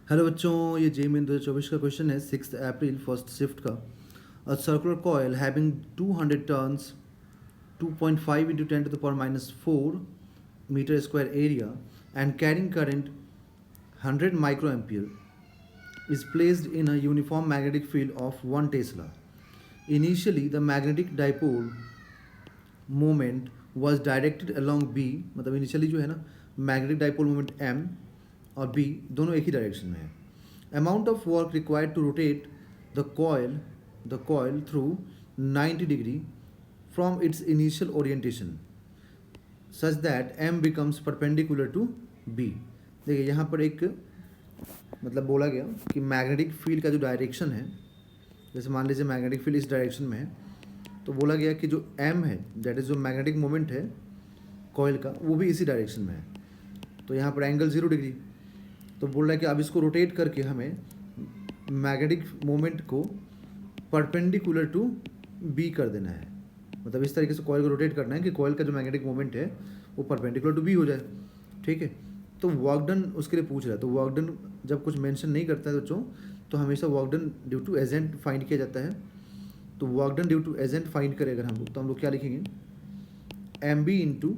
Hello बच्चों, ये जे main 2024 का क्वेश्चन है 6 अप्रैल फर्स्ट शिफ्ट का। A circular coil having 200 turns 2.5 into 10 to the power minus 4 meter square area and carrying current 100 microampere is placed in a uniform magnetic field of 1 Tesla. Initially, the magnetic dipole moment was directed along B, मतलब इनिशियली जो है ना magnetic dipole moment M और B दोनों एक ही direction में है. Amount of work required to rotate the coil through 90 degree from its initial orientation such that M becomes perpendicular to B. देखिए यहाँ पर एक मतलब बोला गया कि मैग्नेटिक फील्ड का जो डायरेक्शन है, जैसे मान लीजिए मैग्नेटिक फील्ड इस डायरेक्शन में है, तो बोला गया कि जो M है दैट इज़ जो मैग्नेटिक मोमेंट है कॉयल का, वो भी इसी डायरेक्शन में है. तो यहाँ पर एंगल 0 डिग्री. तो बोल रहा है कि अब इसको रोटेट करके हमें मैग्नेटिक मोमेंट को परपेंडिकुलर टू बी कर देना है. मतलब इस तरीके से कॉयल को रोटेट करना है कि कॉयल का जो मैग्नेटिक मोमेंट है वो परपेंडिकुलर टू बी हो जाए. ठीक है. तो वर्क डन उसके लिए पूछ रहा है. तो वर्क डन जब कुछ मेंशन नहीं करता है बच्चों, तो हमेशा work done due to agent find किया जाता है. तो work done due to agent find करें अगर हम लोग, तो हम लोग क्या लिखेंगे, M B into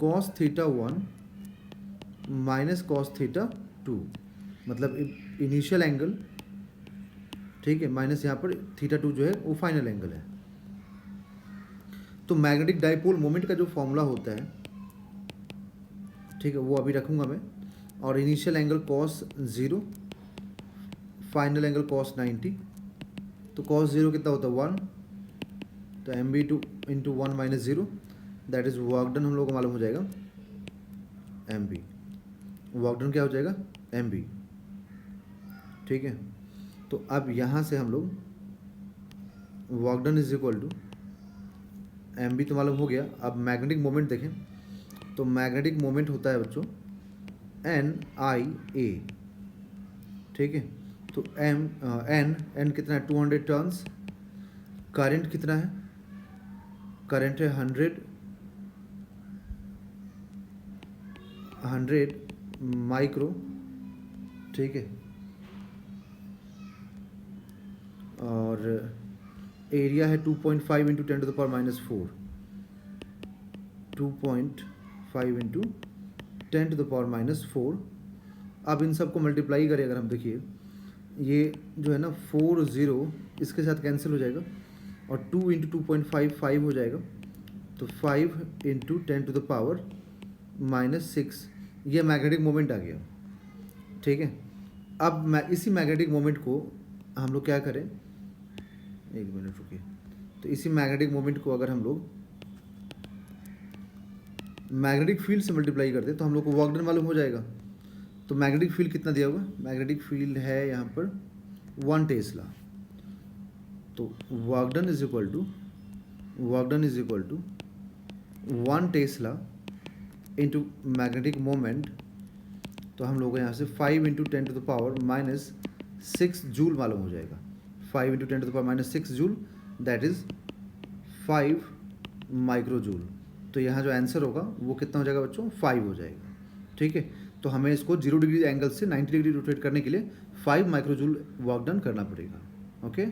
cos theta 1 minus cos theta 2, मतलब इनिशियल एंगल, ठीक है, माइनस यहाँ पर थीटा 2 जो है वो फाइनल एंगल है. तो मैग्नेटिक डाइपोल मोमेंट का जो फॉर्मूला होता है, ठीक है, वो अभी रखूँगा मैं. और initial angle cos 0, final angle cos 90. तो कॉस 0 कितना होता है 1, तो M B to into 1 minus 0 that is work done. हम लोग को मालूम हो जाएगा एम बी. वर्क डन क्या हो जाएगा एम बी. ठीक है. तो अब यहाँ से हम लोग work done is equal to M B तो मालूम हो गया. अब मैग्नेटिक मोमेंट देखें, तो मैग्नेटिक मोमेंट होता है बच्चों एन आई ए. ठीक है. तो एन कितना है 200 टर्न्स. करंट कितना है, करंट है 100 माइक्रो. ठीक है. और एरिया है 2.5 into 10 to the power minus 4. 2.5 into 10 to the power minus 4. अब इन सबको मल्टीप्लाई करें अगर हम, देखिए ये जो है ना 40 इसके साथ कैंसिल हो जाएगा, और 2 इंटू 2.5 5 हो जाएगा. तो 5 into 10 to the power minus 6, ये मैग्नेटिक मोमेंट आ गया. ठीक है. अब इसी मैग्नेटिक मोमेंट को हम लोग क्या करें, एक मिनट रुकिए. तो इसी मैग्नेटिक मोमेंट को अगर हम लोग मैग्नेटिक फील्ड से मल्टीप्लाई करते हैं तो हम लोग को वर्क डन मालूम हो जाएगा. तो मैग्नेटिक फील्ड कितना दिया होगा, मैग्नेटिक फील्ड है यहाँ पर 1 टेस्ला. तो work done is equal to 1 tesla into magnetic moment. तो हम लोग को यहाँ से 5 into 10 to the power minus 6 joule मालूम हो जाएगा. 5 into 10 to the power minus 6 joule that is 5 micro joule. तो यहाँ जो आंसर होगा वो कितना हो जाएगा बच्चों, 5 हो जाएगा. ठीक है. तो हमें इसको 0 डिग्री एंगल से 90 डिग्री रोटेट करने के लिए 5 माइक्रो जूल वर्क डन करना पड़ेगा. ओके.